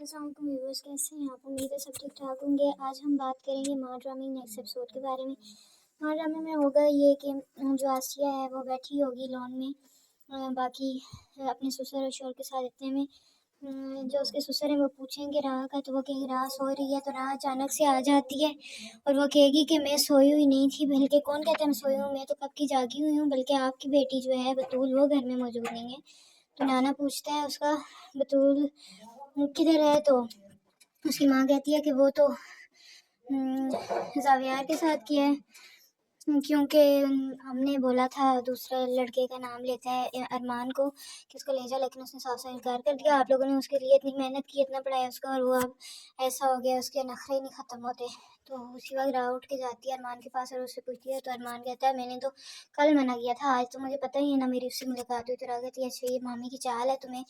السلام علیکم ویورز، کیسے ہیں آپ؟ امید ہے سب ٹھیک ٹھاک ہوں گے۔ آج ہم بات کریں گے ماں ڈرامے نیکسٹ ایپیسوڈ کے بارے میں۔ ماں ڈرامے میں ہوگا یہ کہ جو آسیہ ہے وہ بیٹھی ہوگی لون میں، باقی اپنے سسر اور شوہر کے ساتھ اتنے میں جو اس کے سسر ہیں وہ پوچھیں گے راہ کا، تو وہ کہے گی راہ سو رہی ہے، تو راہ اچانک سے آ جاتی ہے اور وہ کہے گی کہ میں سوئی ہوئی نہیں تھی، بلکہ کون کہتا ہے میں سوئی ہوں، میں تو کب کی جاگی ہوئی ہوں، بلکہ آپ کی بیٹی جو ہے بطول وہ گھر میں موجود نہیں ہے۔ تو نانا پوچھتا ہے اس کا بطول کدھر ہے، تو اس کی ماں کہتی ہے کہ وہ تو زاویار کے ساتھ کیا ہے، کیونکہ ہم نے بولا تھا دوسرے لڑکے کا نام لیتا ہے ارمان کو کہ اس کو لے جا، لیکن اس نے صاف صاف انکار کر دیا۔ آپ لوگوں نے اس کے لیے اتنی محنت کی، اتنا پڑھایا اس کا، اور وہ اب ایسا ہو گیا، اس کے نخرے نہیں ختم ہوتے۔ تو اسی وقت راہ اٹھ کے جاتی ہے ارمان کے پاس اور اس سے پوچھتی ہے، تو ارمان کہتا ہے میں نے تو کل منع کیا تھا، آج تو مجھے پتہ ہی ہے نا میری اس سے ملاقات ہوئی۔ تو راہ کہتی ہے اچھا یہ مامی کی چال ہے تمہیں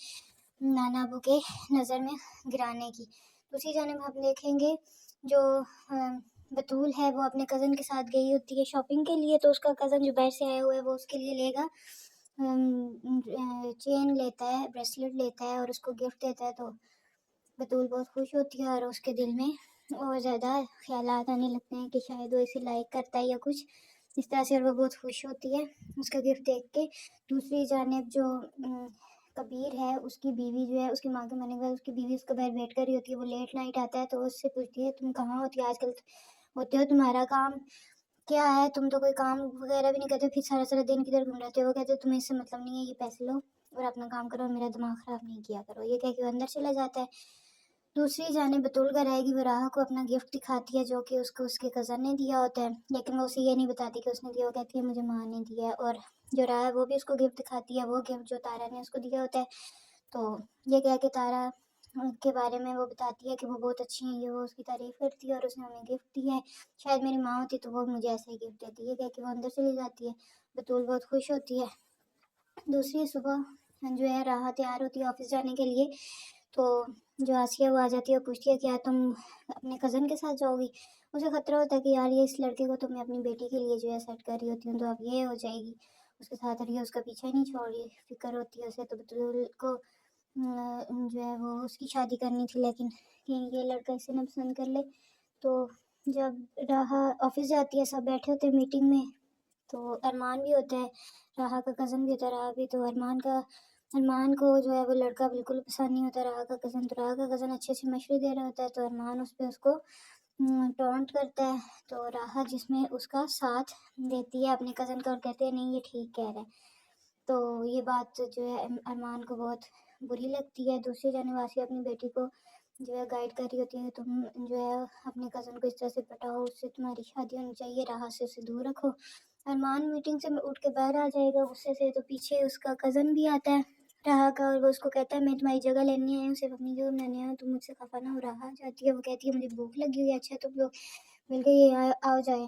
نانا ابو کے نظر میں گرانے کی۔ دوسری جانب ہم دیکھیں گے جو بطول ہے وہ اپنے کزن کے ساتھ گئی ہوتی ہے شاپنگ کے لیے، تو اس کا کزن جو باہر سے آیا ہوا ہے وہ اس کے لیے لے گا چین لیتا ہے، بریسلیٹ لیتا ہے اور اس کو گفٹ دیتا ہے۔ تو بطول بہت خوش ہوتی ہے اور اس کے دل میں اور زیادہ خیالات آنے لگتے ہیں کہ شاید وہ اسے لائک کرتا ہے یا کچھ اس طرح سے، اور وہ بہت خوش ہوتی ہے اس کا گفٹ دیکھ کے۔ دوسری جانب جو کبیر ہے اس کی بیوی جو ہے اس کی ماں کے مرنے کے بعد اس کی بیوی اس کا باہر ویٹ کر رہی ہوتی ہے، وہ لیٹ نائٹ آتا ہے تو اس سے پوچھتی ہے تم کہاں ہوتی ہے آج کل، ہوتے ہو تمہارا کام کیا ہے، تم تو کوئی کام وغیرہ بھی نہیں کرتے، پھر سارا سارا دن کدھر گھوم رہتے ہو۔ وہ کہتے ہیں تمہیں اس سے مطلب نہیں ہے، یہ پیسے لو اور اپنا کام کرو اور میرا دماغ خراب نہیں کیا کرو، یہ کہہ کے وہ اندر چلا جاتا ہے۔ دوسری جانب بطول گھر آئے گی، وہ راہ کو اپنا گفٹ دکھاتی ہے جو کہ اس کو اس کے کزن نے دیا ہوتا ہے، لیکن وہ اسے یہ نہیں بتاتی کہ اس نے دیا، وہ کہتی ہے مجھے ماں نے دیا ہے، اور جو راہ ہے وہ بھی اس کو گفٹ دکھاتی ہے، وہ گفٹ جو تارا نے اس کو دیا ہوتا ہے۔ تو یہ کہہ کے تارا کے بارے میں وہ بتاتی ہے کہ وہ بہت اچھی ہیں، یہ وہ اس کی تعریف کرتی ہے اور اس نے ہمیں گفٹ دیا ہے، شاید میری ماں ہوتی تو وہ مجھے ایسے ہی گفٹ دیتی، یہ کہہ کے وہ اندر چلی جاتی ہے۔ بطول بہت خوش ہوتی ہے۔ دوسری صبح جو ہے راہ تیار ہوتی ہے آفس جانے کے لیے، تو جو آسیہ وہ آ جاتی ہے اور پوچھتی ہے کیا تم اپنے کزن کے ساتھ جاؤ گی۔ اسے خطرہ ہوتا ہے کہ یار یہ اس لڑکے کو تو میں اپنی بیٹی کے لیے جو ہے سیٹ کر رہی ہوتی ہوں، تو اب یہ ہو جائے گی اس کے ساتھ رہی ہے، اس کا پیچھا نہیں چھوڑ رہی، فکر ہوتی ہے اسے۔ تو بطول کو جو ہے وہ اس کی شادی کرنی تھی، لیکن یہ لڑکا اسے نہ پسند کر لے۔ تو جب راہ آفس جاتی ہے سب بیٹھے ہوتے ہیں میٹنگ میں، تو ارمان بھی ہوتا ہے، راہ کا کزن بھی ہوتا ہے، راہ بھی، تو ارمان کو جو ہے وہ لڑکا بالکل پسند نہیں ہوتا راہ کا کزن، تو راہ کا کزن اچھے سے مشورے دے رہا ہوتا ہے، تو ارمان اس پہ اس کو ٹونٹ کرتا ہے، تو راہ جس میں اس کا ساتھ دیتی ہے اپنے کزن کا اور کہتے ہیں نہیں یہ ٹھیک کہہ رہا ہے۔ تو یہ بات جو ہے ارمان کو بہت بری لگتی ہے۔ دوسری جانب آسیہ اپنی بیٹی کو جو ہے گائیڈ کر رہی ہوتی ہے، تم جو ہے اپنے کزن کو اس طرح سے پٹاؤ، اس سے تمہاری شادی ہونی چاہیے، راہ سے اسے دور رکھو۔ ارمان میٹنگ سے اٹھ کے باہر آ جائے گا غصے سے، تو پیچھے اس کا کزن بھی آتا ہے راہ کا، اور وہ اس کو کہتا ہے میں تمہاری جگہ لینے آیا ہوں، صرف اپنی جگہ بنانے آیا ہوں، تم مجھ سے خفا نہ ہو۔ راہ جاتی ہے، وہ کہتی ہے مجھے بھوک لگی ہوئی ہے، اچھا تم لوگ مل کے یہ آ جائے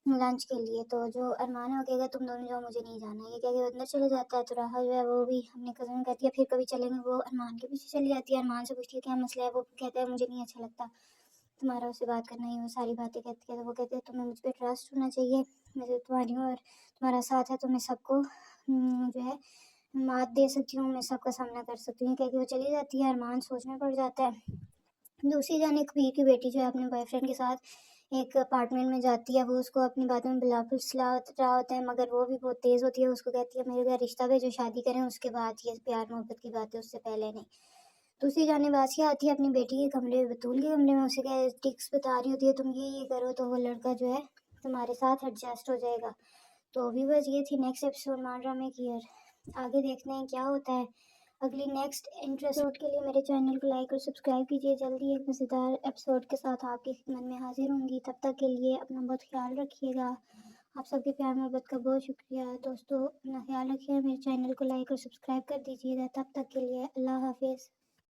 لنچ کے لیے۔ تو جو ارمان ہے وہ کہے گا تم دونوں جاؤ مجھے نہیں جانا، یہ کہہ کے اندر چلے جاتا ہے۔ تو راہ جو ہے وہ بھی اپنے کزن کہتی ہے پھر کبھی چلیں گے، وہ ارمان کے پیچھے چلی جاتی ہے، ارمان سے پوچھتی ہے کیا مسئلہ ہے، وہ کہتا ہے مجھے نہیں اچھا لگتا تمہارا اس سے بات کرنا، ہی وہ ساری باتیں کہتی ہے۔ تو وہ کہتے ہیں تمہیں مجھ پہ ٹرسٹ ہونا چاہیے، میں جو تمہاری ہوں اور تمہارا ساتھ ہے تو میں سب کو جو ہے مات دے سکتی ہوں، میں سب کا سامنا کر سکتی ہوں، کہہ کے وہ چلی جاتی ہے۔ ارمان سوچنے پڑ جاتا ہے۔ دوسری جانب کبیر کی بیٹی جو ہے اپنے بوائے فرینڈ کے ساتھ ایک اپارٹمنٹ میں جاتی ہے، وہ اس کو اپنی باتوں میں بلا پھسلا رہا ہوتا ہے، مگر وہ بھی بہت تیز ہوتی ہے، اس کو کہتی ہے میرے گھر رشتہ بھیجو، شادی کریں اس کے بعد، یہ پیار محبت کی بات ہے، اس سے پہلے نہیں۔ دوسری جانب آسیہ آتی ہے اپنی بیٹی کے کمرے میں، بطول کے کمرے میں، اسے ٹکس بتا رہی ہوتی ہے تم یہ کرو تو وہ لڑکا جو ہے تمہارے ساتھ ایڈجسٹ ہو جائے گا۔ تو ویورز یہ تھی نیکسٹ ایپیسوڈ ماں ڈرامے کی، اور آگے دیکھتے ہیں کیا ہوتا ہے اگلی نیکسٹ انٹرسٹ کے لیے میرے چینل کو لائک اور سبسکرائب کیجیے۔ جلدی ایک مزیدار ایپیسوڈ کے ساتھ آپ کی خدمت میں حاضر ہوں گی، تب تک کے لیے اپنا بہت خیال رکھیے گا۔ آپ سب کے پیار محبت کا بہت شکریہ دوستو، اپنا خیال رکھیے، میرے چینل کو لائک اور سبسکرائب کر دیجیے گا، تب تک کے لیے اللہ حافظ۔